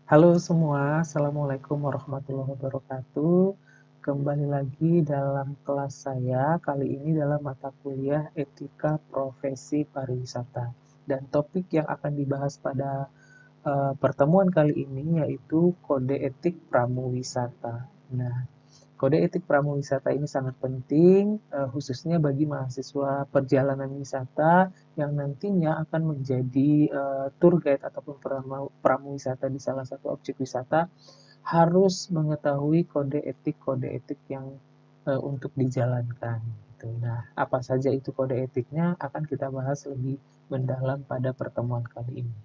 Halo semua, Assalamualaikum warahmatullahi wabarakatuh. Kembali lagi dalam kelas saya, kali ini dalam mata kuliah Etika Profesi Pariwisata. Dan topik yang akan dibahas pada pertemuan kali ini yaitu Kode Etik Pramuwisata. Nah, Kode etik pramuwisata ini sangat penting, khususnya bagi mahasiswa perjalanan wisata yang nantinya akan menjadi tour guide ataupun pramuwisata di salah satu objek wisata, harus mengetahui kode etik yang untuk dijalankan. Gitu. Nah, apa saja itu kode etiknya akan kita bahas lebih mendalam pada pertemuan kali ini.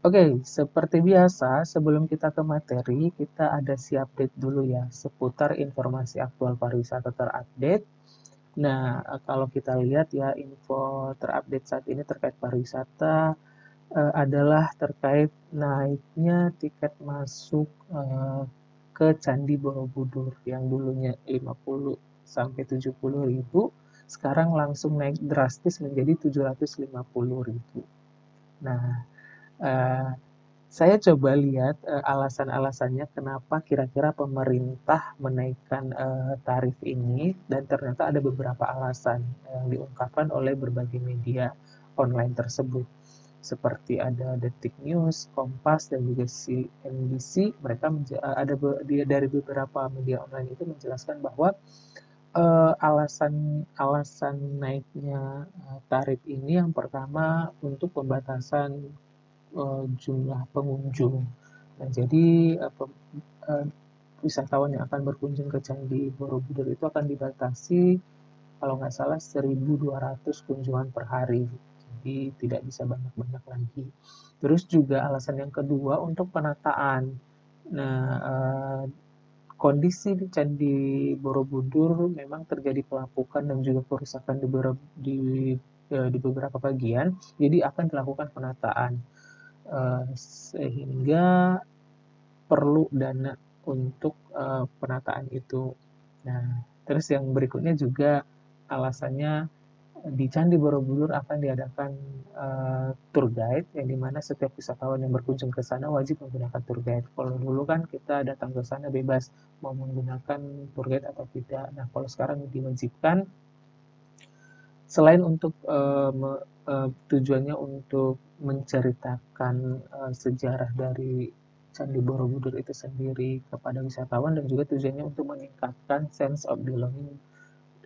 Oke, seperti biasa, sebelum kita ke materi, kita ada si update dulu ya, seputar informasi aktual pariwisata terupdate. Nah, kalau kita lihat ya, info terupdate saat ini terkait pariwisata adalah terkait naiknya tiket masuk ke Candi Borobudur yang dulunya 50 sampai 70 ribu, sekarang langsung naik drastis menjadi 750 ribu. Nah, eh, saya coba lihat alasan-alasannya kenapa kira-kira pemerintah menaikkan tarif ini, dan ternyata ada beberapa alasan yang diungkapkan oleh berbagai media online tersebut. Seperti ada Detik News, Kompas, dan juga CNBC. Mereka ada dari beberapa media online itu menjelaskan bahwa alasan naiknya tarif ini yang pertama untuk pembatasan jumlah pengunjung. Nah, jadi uh, wisatawan yang akan berkunjung ke Candi Borobudur itu akan dibatasi kalau nggak salah 1.200 kunjungan per hari. Jadi tidak bisa banyak-banyak lagi. Terus juga alasan yang kedua untuk penataan. Nah, kondisi di Candi Borobudur memang terjadi pelapukan dan juga kerusakan di beberapa bagian, jadi akan dilakukan penataan. Sehingga perlu dana untuk penataan itu. Nah, terus yang berikutnya juga alasannya di Candi Borobudur akan diadakan tour guide, yang dimana setiap wisatawan yang berkunjung ke sana wajib menggunakan tour guide. Kalau dulu kan kita datang ke sana bebas mau menggunakan tour guide atau tidak. Nah, kalau sekarang diwajibkan, selain untuk tujuannya untuk menceritakan sejarah dari Candi Borobudur itu sendiri kepada wisatawan, dan juga tujuannya untuk meningkatkan sense of belonging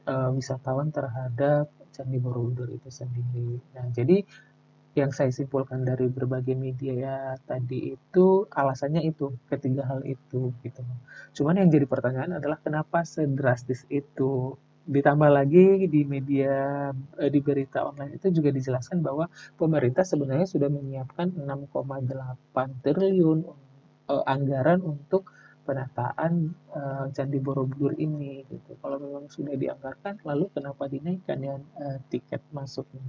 wisatawan terhadap Candi Borobudur itu sendiri. Nah, jadi yang saya simpulkan dari berbagai media ya tadi itu alasannya itu, ketiga hal itu gitu. Cuman yang jadi pertanyaan adalah kenapa sedrastis itu? Ditambah lagi di media di berita online itu juga dijelaskan bahwa pemerintah sebenarnya sudah menyiapkan 6,8 triliun anggaran untuk penataan Candi Borobudur ini gitu. Kalau memang sudah dianggarkan, lalu kenapa dinaikkan ya tiket masuknya?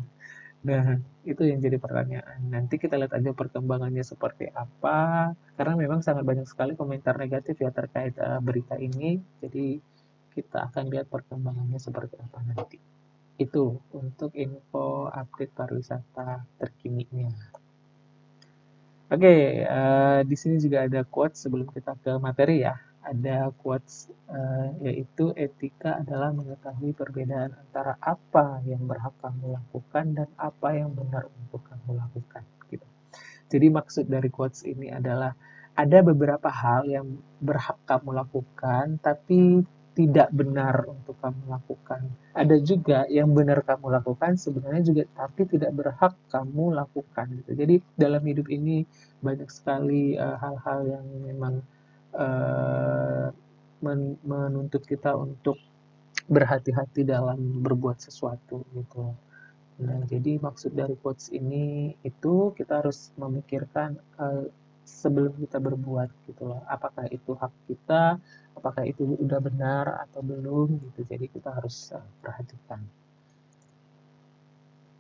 Nah, itu yang jadi pertanyaan. Nanti kita lihat aja perkembangannya seperti apa, karena memang sangat banyak sekali komentar negatif ya terkait berita ini. Jadi kita akan lihat perkembangannya seperti apa nanti. Itu untuk info update pariwisata terkininya. Oke, di sini juga ada quotes sebelum kita ke materi ya. Ada quotes yaitu etika adalah mengetahui perbedaan antara apa yang berhak kamu lakukan dan apa yang benar untuk kamu lakukan. Gitu. Jadi maksud dari quotes ini adalah ada beberapa hal yang berhak kamu lakukan, tapi tidak benar untuk kamu lakukan. Ada juga yang benar kamu lakukan sebenarnya juga, tapi tidak berhak kamu lakukan. Gitu. Jadi dalam hidup ini banyak sekali hal-hal yang memang uh, menuntut kita untuk berhati-hati dalam berbuat sesuatu gitu. Nah, jadi maksud dari quotes ini itu kita harus memikirkan sebelum kita berbuat gitu loh. Apakah itu hak kita, apakah itu udah benar atau belum gitu. Jadi kita harus perhatikan.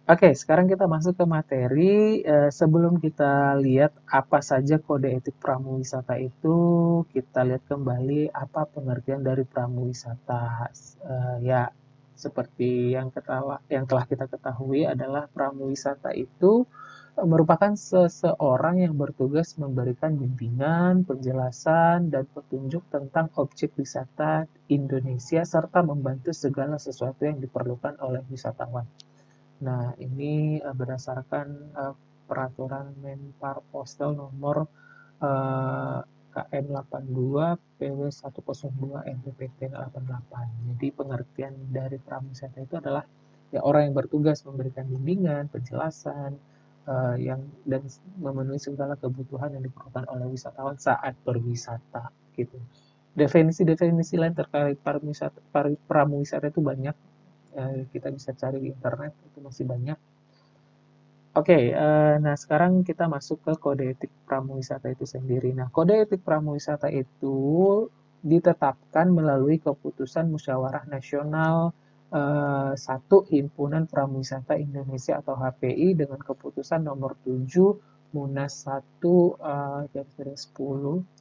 Oke, sekarang kita masuk ke materi. Sebelum kita lihat apa saja kode etik pramuwisata itu, kita lihat kembali apa pengertian dari pramuwisata. Ya, seperti yang telah kita ketahui adalah pramuwisata itu merupakan seseorang yang bertugas memberikan bimbingan, penjelasan, dan petunjuk tentang objek wisata Indonesia serta membantu segala sesuatu yang diperlukan oleh wisatawan. Nah, ini berdasarkan peraturan Menpar Postal nomor KM 82 PW 102 MPPT 88. Jadi pengertian dari prawisata itu adalah ya orang yang bertugas memberikan bimbingan, penjelasan, yang dan memenuhi segala kebutuhan yang diperlukan oleh wisatawan saat berwisata gitu. Definisi-definisi lain terkait pramuwisata itu banyak, kita bisa cari di internet, itu masih banyak. Oke, nah sekarang kita masuk ke kode etik pramuwisata itu sendiri. Nah, kode etik pramuwisata itu ditetapkan melalui keputusan Musyawarah Nasional 1 Himpunan Pramuwisata Indonesia atau HPI dengan keputusan nomor 7 Munas 1 10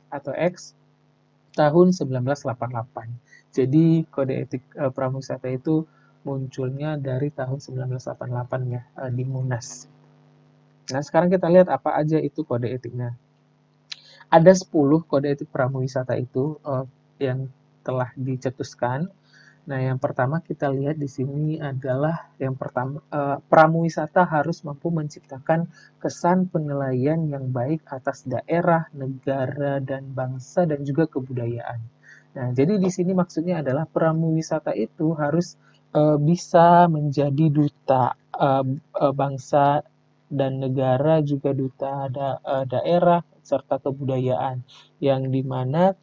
atau X tahun 1988. Jadi kode etik pramuwisata itu munculnya dari tahun 1988 ya, di Munas. Nah, sekarang kita lihat apa aja itu kode etiknya. Ada 10 kode etik pramuwisata itu yang telah dicetuskan. Nah, yang pertama kita lihat di sini adalah yang pertama, pramuwisata harus mampu menciptakan kesan penilaian yang baik atas daerah, negara, dan bangsa dan juga kebudayaan. Nah, jadi di sini maksudnya adalah pramuwisata itu harus bisa menjadi duta bangsa dan negara, juga duta daerah serta kebudayaan, yang dimana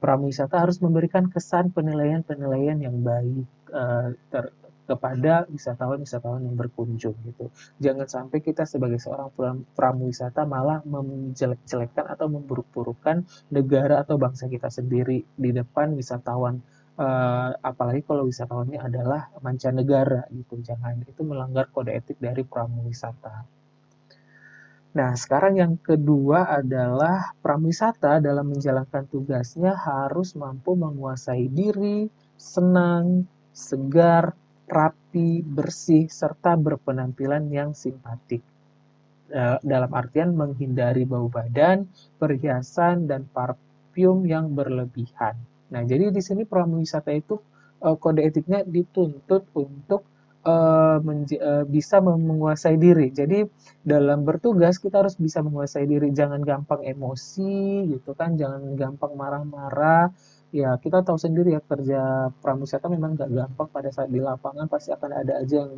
pramuwisata harus memberikan kesan penilaian-penilaian yang baik kepada wisatawan-wisatawan yang berkunjung gitu. Jangan sampai kita sebagai seorang pramuwisata malah menjelek-jelekkan atau memburuk-burukkan negara atau bangsa kita sendiri di depan wisatawan. Apalagi kalau wisatawannya adalah mancanegara gitu, jangan, itu melanggar kode etik dari pramuwisata. Nah, sekarang yang kedua adalah pramuwisata dalam menjalankan tugasnya harus mampu menguasai diri, senang, segar, rapi, bersih, serta berpenampilan yang simpatik. Dalam artian menghindari bau badan, perhiasan, dan parfum yang berlebihan. Nah, jadi di sini pramuwisata itu kode etiknya dituntut untuk bisa menguasai diri. Jadi dalam bertugas kita harus bisa menguasai diri, jangan gampang emosi gitu kan, jangan gampang marah-marah. Ya, kita tahu sendiri ya, kerja pramuwisata memang gak gampang. Pada saat di lapangan pasti akan ada aja yang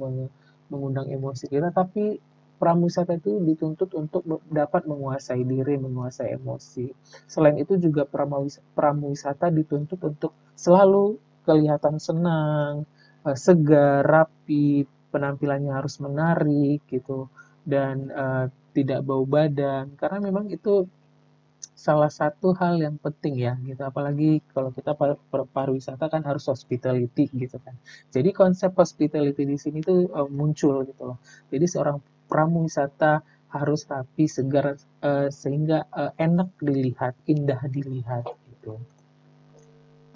mengundang emosi kita, tapi pramuwisata itu dituntut untuk dapat menguasai diri, menguasai emosi. Selain itu juga pramuwisata dituntut untuk selalu kelihatan senang, segar, rapi, penampilannya harus menarik gitu, dan tidak bau badan, karena memang itu salah satu hal yang penting ya gitu, apalagi kalau kita pariwisata kan harus hospitality gitu kan. Jadi konsep hospitality di sini tuh muncul gitu loh. Jadi seorang pramuwisata harus rapi, segar, sehingga enak dilihat, indah dilihat gitu.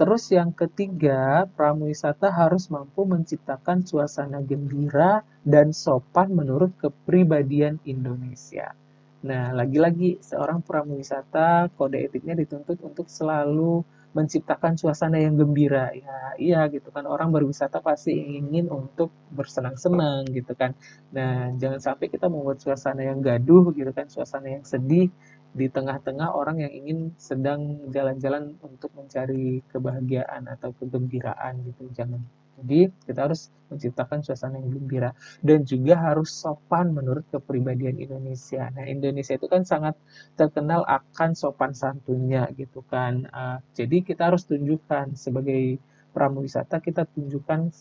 Terus yang ketiga, pramuwisata harus mampu menciptakan suasana gembira dan sopan menurut kepribadian Indonesia. Nah, lagi-lagi seorang pramuwisata kode etiknya dituntut untuk selalu menciptakan suasana yang gembira. Ya, iya gitu kan. Orang berwisata pasti ingin untuk bersenang-senang gitu kan. Nah, jangan sampai kita membuat suasana yang gaduh gitu kan, suasana yang sedih di tengah-tengah orang yang ingin sedang jalan-jalan untuk mencari kebahagiaan atau kegembiraan gitu, jangan. Jadi kita harus menciptakan suasana yang gembira dan juga harus sopan menurut kepribadian Indonesia. Nah, Indonesia itu kan sangat terkenal akan sopan santunnya gitu kan. Jadi kita harus tunjukkan sebagai pramuwisata, kita tunjukkan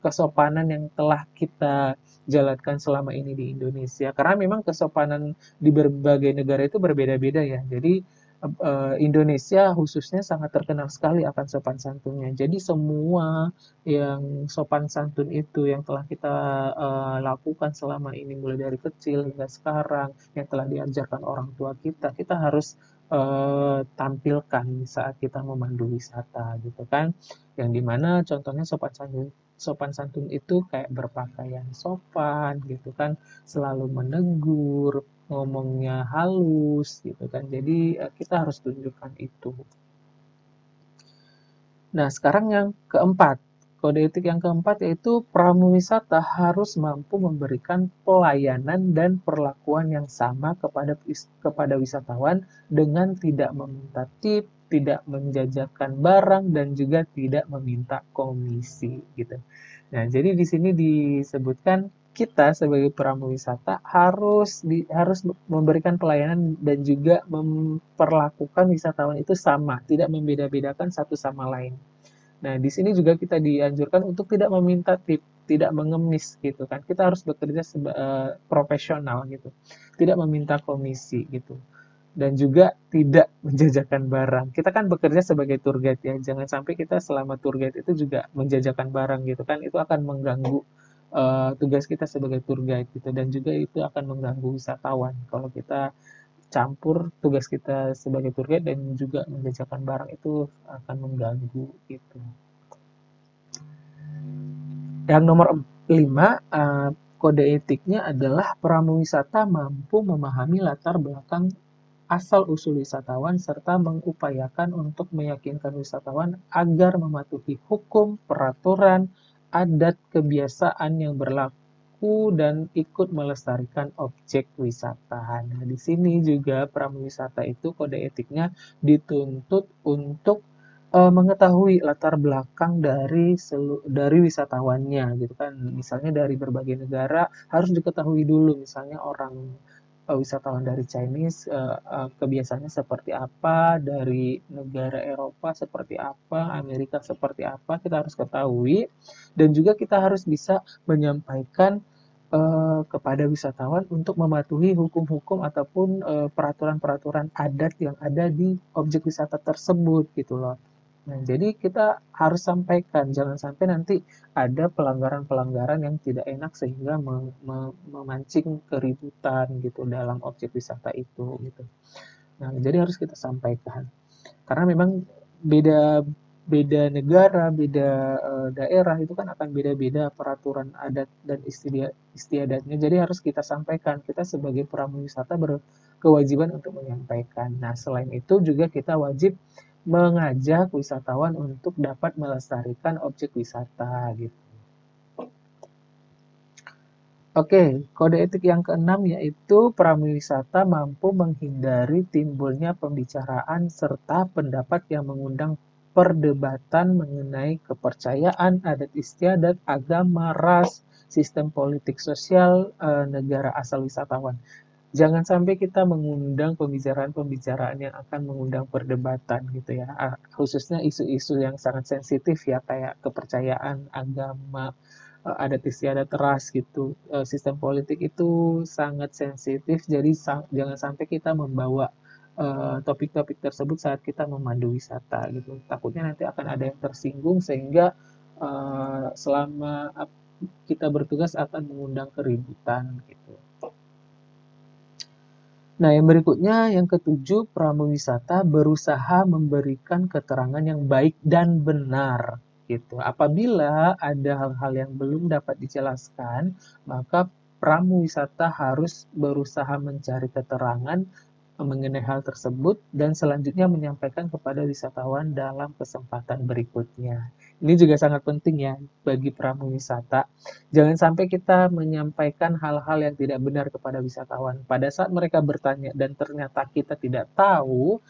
kesopanan yang telah kita jalankan selama ini di Indonesia. Karena memang kesopanan di berbagai negara itu berbeda-beda ya. Jadi Indonesia khususnya sangat terkenal sekali akan sopan santunnya. Jadi semua yang sopan santun itu yang telah kita lakukan selama ini mulai dari kecil hingga sekarang, yang telah diajarkan orang tua kita, kita harus tampilkan saat kita memandu wisata gitu kan. Yang dimana contohnya sopan santun itu kayak berpakaian sopan gitu kan, selalu menegur, ngomongnya halus gitu kan. Jadi kita harus tunjukkan itu. Nah, sekarang yang keempat, kode etik yang keempat yaitu pramuwisata harus mampu memberikan pelayanan dan perlakuan yang sama kepada wisatawan dengan tidak meminta tip, tidak menjajakan barang, dan juga tidak meminta komisi gitu. Nah, jadi di sini disebutkan kita sebagai pramuwisata harus memberikan pelayanan dan juga memperlakukan wisatawan itu sama, tidak membeda-bedakan satu sama lain. Nah, di sini juga kita dianjurkan untuk tidak meminta tip, tidak mengemis gitu kan. Kita harus bekerja profesional gitu. Tidak meminta komisi gitu. Dan juga tidak menjajakan barang. Kita kan bekerja sebagai tour guide ya. Jangan sampai kita selama tour guide itu juga menjajakan barang gitu kan. Itu akan mengganggu tugas kita sebagai tour guide gitu. Dan juga itu akan mengganggu wisatawan. Kalau kita campur tugas kita sebagai tour guide dan juga menjajakan barang itu akan mengganggu gitu. Yang nomor 5, kode etiknya adalah pramuwisata mampu memahami latar belakang asal-usul wisatawan serta mengupayakan untuk meyakinkan wisatawan agar mematuhi hukum, peraturan, adat, kebiasaan yang berlaku dan ikut melestarikan objek wisata. Nah, di sini juga pramuwisata itu kode etiknya dituntut untuk mengetahui latar belakang dari wisatawannya gitu kan. Misalnya dari berbagai negara harus diketahui dulu, misalnya orang wisatawan dari Chinese kebiasaannya seperti apa, dari negara Eropa seperti apa, Amerika seperti apa, kita harus ketahui dan juga kita harus bisa menyampaikan kepada wisatawan untuk mematuhi hukum-hukum ataupun peraturan-peraturan adat yang ada di objek wisata tersebut gitu loh. Nah, jadi kita harus sampaikan, jangan sampai nanti ada pelanggaran-pelanggaran yang tidak enak sehingga memancing keributan gitu dalam objek wisata itu gitu. Nah, jadi harus kita sampaikan. Karena memang beda beda negara, beda daerah itu kan akan beda-beda peraturan adat dan istiadatnya. Jadi harus kita sampaikan. Kita sebagai pramuwisata berkewajiban untuk menyampaikan. Nah, selain itu juga kita wajib mengajak wisatawan untuk dapat melestarikan objek wisata gitu. Oke, kode etik yang keenam yaitu pramuwisata mampu menghindari timbulnya pembicaraan serta pendapat yang mengundang perdebatan mengenai kepercayaan, adat istiadat, agama, ras, sistem politik sosial negara asal wisatawan. Jangan sampai kita mengundang pembicaraan-pembicaraan yang akan mengundang perdebatan gitu ya. Khususnya isu-isu yang sangat sensitif ya kayak kepercayaan, agama, adat istiadat ras gitu. Sistem politik itu sangat sensitif jadi jangan sampai kita membawa topik-topik tersebut saat kita memandu wisata gitu. Takutnya nanti akan ada yang tersinggung sehingga selama kita bertugas akan mengundang keributan gitu. Nah, yang berikutnya, yang ketujuh, pramuwisata berusaha memberikan keterangan yang baik dan benar. Gitu. Apabila ada hal-hal yang belum dapat dijelaskan, maka pramuwisata harus berusaha mencari keterangan mengenai hal tersebut dan selanjutnya menyampaikan kepada wisatawan dalam kesempatan berikutnya. Ini juga sangat penting ya bagi pramuwisata. Jangan sampai kita menyampaikan hal-hal yang tidak benar kepada wisatawan. Pada saat mereka bertanya dan ternyata kita tidak tahu,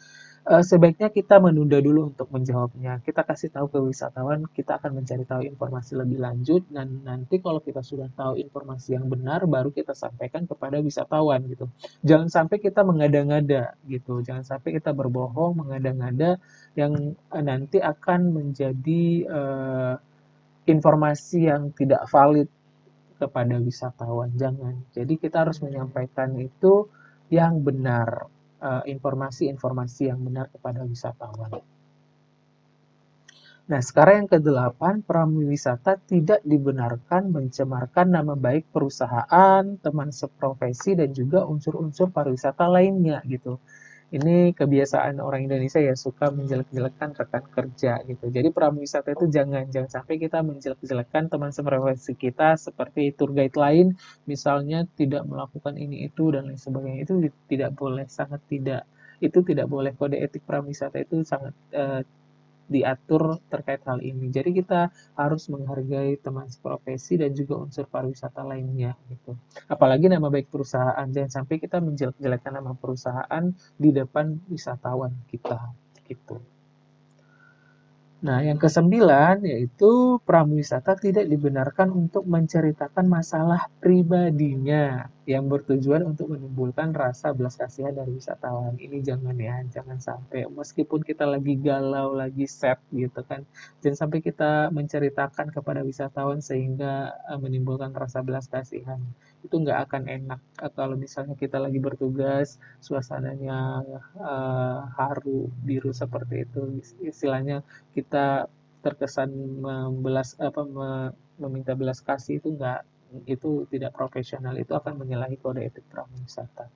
sebaiknya kita menunda dulu untuk menjawabnya. Kita kasih tahu ke wisatawan, kita akan mencari tahu informasi lebih lanjut, dan nanti kalau kita sudah tahu informasi yang benar, baru kita sampaikan kepada wisatawan gitu. Jangan sampai kita mengada-ngada gitu, jangan sampai kita berbohong, mengada-ngada yang nanti akan menjadi informasi yang tidak valid kepada wisatawan. Jangan. Jadi kita harus menyampaikan itu yang benar. Informasi-informasi yang benar kepada wisatawan. Nah, sekarang yang ke-8, pramuwisata tidak dibenarkan mencemarkan nama baik perusahaan, teman seprofesi, dan juga unsur-unsur pariwisata lainnya gitu. Ini kebiasaan orang Indonesia ya, suka menjelek-jelekan rekan kerja gitu. Jadi pramuwisata itu jangan sampai kita menjelek-jelekan teman seprofesi kita seperti tour guide lain, misalnya tidak melakukan ini itu dan lain sebagainya. Itu tidak boleh, sangat tidak. Itu tidak boleh. Kode etik pramuwisata itu sangat diatur terkait hal ini. Jadi kita harus menghargai teman seprofesi dan juga unsur pariwisata lainnya gitu. Apalagi nama baik perusahaan, jangan sampai kita menjelek-jelekan nama perusahaan di depan wisatawan kita gitu. Nah, yang kesembilan yaitu pramuwisata tidak dibenarkan untuk menceritakan masalah pribadinya yang bertujuan untuk menimbulkan rasa belas kasihan dari wisatawan. Ini jangan ya, jangan sampai meskipun kita lagi galau, lagi sad gitu kan, jangan sampai kita menceritakan kepada wisatawan sehingga menimbulkan rasa belas kasihan. Itu nggak akan enak kalau misalnya kita lagi bertugas, suasananya haru, biru seperti itu, istilahnya kita terkesan meminta belas kasih, itu tidak profesional, itu akan menyalahi kode etik pramuwisata.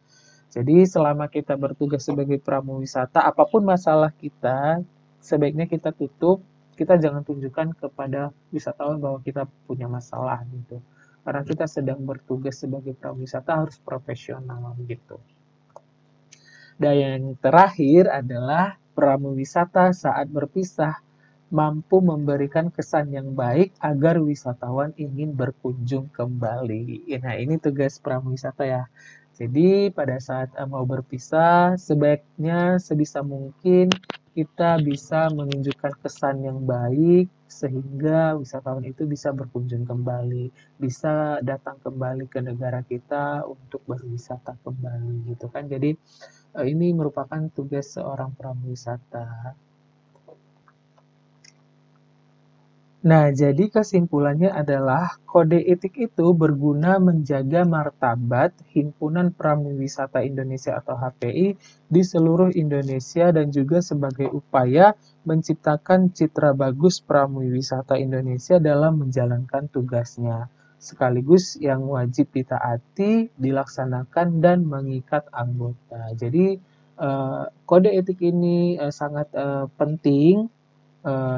Jadi selama kita bertugas sebagai pramuwisata, apapun masalah kita, sebaiknya kita tutup, kita jangan tunjukkan kepada wisatawan bahwa kita punya masalah gitu. Karena kita sedang bertugas sebagai pramuwisata harus profesional gitu. Dan yang terakhir adalah pramuwisata saat berpisah mampu memberikan kesan yang baik agar wisatawan ingin berkunjung kembali. Nah, ini tugas pramuwisata ya. Jadi, pada saat mau berpisah, sebaiknya sebisa mungkin kita bisa menunjukkan kesan yang baik sehingga wisatawan itu bisa berkunjung kembali, bisa datang kembali ke negara kita untuk berwisata kembali gitu kan. Jadi, ini merupakan tugas seorang pramuwisata. Nah, jadi kesimpulannya adalah kode etik itu berguna menjaga martabat Himpunan Pramuwisata Indonesia atau HPI di seluruh Indonesia dan juga sebagai upaya menciptakan citra bagus pramuwisata Indonesia dalam menjalankan tugasnya. Sekaligus yang wajib ditaati, dilaksanakan, dan mengikat anggota. Jadi, kode etik ini sangat penting,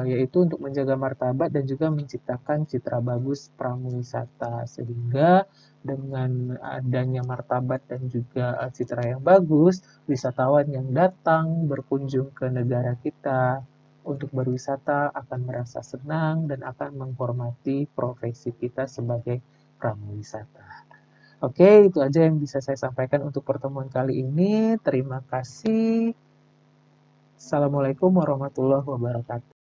yaitu untuk menjaga martabat dan juga menciptakan citra bagus pramuwisata, sehingga dengan adanya martabat dan juga citra yang bagus, wisatawan yang datang berkunjung ke negara kita untuk berwisata akan merasa senang dan akan menghormati profesi kita sebagai pramuwisata. Oke, itu aja yang bisa saya sampaikan untuk pertemuan kali ini. Terima kasih. Assalamualaikum warahmatullahi wabarakatuh.